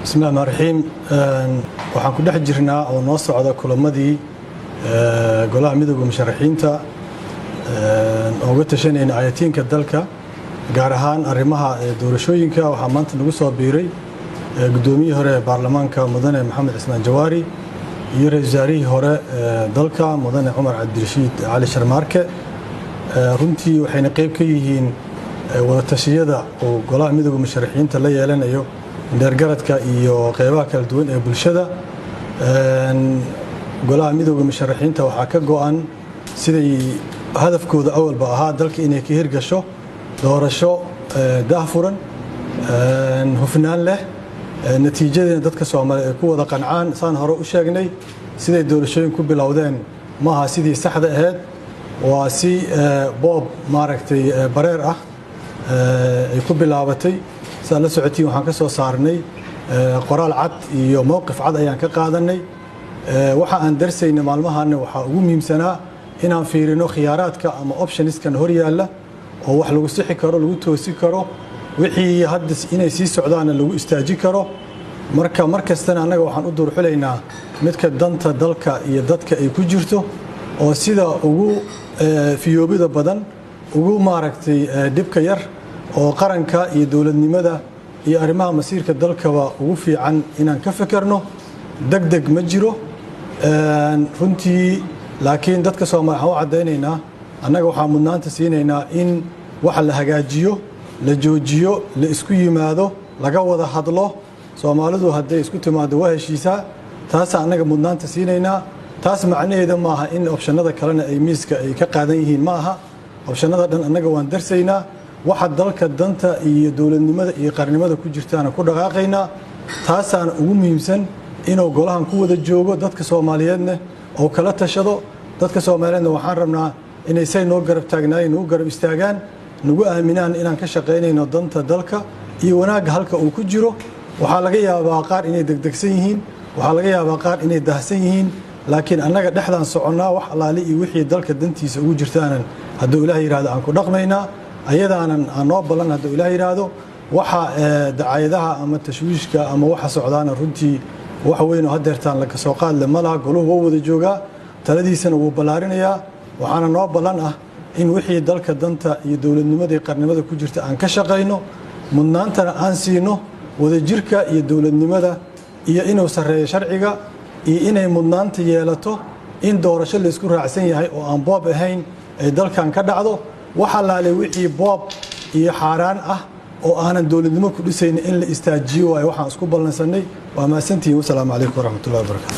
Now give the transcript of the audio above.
بسم الله الرحمن الرحيم waxaan ku dhex jirnaa oo noo socda kulamadii golaha midowga musharaxiinta oo uga tashanayna ayatiinka dalka gaar ahaan arrimaha doorashooyinka waxaa maanta nagu soo biiray gudoomiyihii hore ee baarlamaanka mudane maxamed cismaan jawaari iyo ra'iisul wasaarihii hore dalka mudane cumar cabdirashiid cali sharmaarke runtii waxayna qayb ka yihiin wada tashiyada oo golaha midowga musharaxiinta la yeelanayo deergaradka iyo qaybaha kala duwan ee bulshada golaha midowga musharaxiinta waxaa ka go'an siday hadafkooda awalba ahaa dalka inay ka hirgasho doorasho daahfuran hufnaan leh natiijadeena dadka Soomaaliyeed ay ku wada qancaan saan hore u sheegnay siday doorashooyin ku bilowdeen maaha sidii saxda ahayd waa si boob maaragtay bareer ah ay ku bilaabatay la socotiin waxaan ka soo saarnay qoraal cad iyo mowqif cad ayaan ka qaadanay waxa aan darsaynay maalmahan waxa ugu muhiimsanaa inaan fiirino khiyaaraadka ama optionskan hor yaala oo wax lagu sixi karo lagu toosi karo wixii hadda inay sii socdaan lagu istaaji karo markastana anaga waxaan u door xuleynaa midka danta dalka iyo dadka ay ku jirto oo sida ugu fiyoobida badan ugu maaragtay dibka yar oo qaranka iyo dawladnimada iyo arrimaha masiirka dalkaba ugu fiican inaan ka fikirno degdeg ma jiro runtii laakiin dadka Soomaaliyeed waxaan cadeynaynaa annaga waxaan mudnaanta siinaynaa in wax la hagaajiyo la joojiyo la isku yimaado laga wada hadlo Soomaalidu haday isku timaado waa heshiisaa taas annaga mudnaanta siinaynaa taas macnaheedu maaha in optionada kalena ay miiska ay ka qaadan yihiin maaha optionada dhan annaga waan darsaynaa waxa dalka danta iyo dawladnimada iyo qarnimada ku jirtaan ku dhaqaaqayna taasaan ugu muhiimsan inuu golahan ku wada joogo dadka Soomaaliyeedna oo kala tashado dadka Soomaaliyeedna waxaan rabnaa inay say noo garab taagnaayeen oo garab istaagaan nagu aaminaan inaan ka shaqeynayno danta dalka iyo wanaag halka uu ku jiro waxa laga yaabaa qaar inay degdegsan yihiin waxa laga yaabaa qaar inay dahsan yihiin laakiin annaga dhexdan soconaa wax alaali iyo wixii dalka dantiisa ugu jirtaan haddii Ilaahay yiraahdo aan ku dhaqmaynaa ayadaanan noo balan haddii Ilaahay yiraahdo waxa dacaayadaha ama tashwiishka ama waxa socdaana runtii wax weyn oo hadeertaan laga soo qaad leh malaha goluhu wada jooga taladiisana wuu balaarinaya waxaana noo balan ah in wixii dalka danta iyo dawladnimada iyo qarnimada ku jirta aan ka shaqeyno mudnaantana aan siino wada jirka iyo dawladnimada iyo inuu sareeyo sharciga iyo inay mudnaanta yeelato in doorasho la isku raacsan yahay oo aan boob ahayn ay dalkan ka dhacdo waxa laalay wixii boob iyo xaraan ah oo aanan dawladnimo ku dhisayn in la istaajiyo waxaan isku balansanay waa maasantii wassalaamu calaykum waraxmatullaahi wabarakaatuh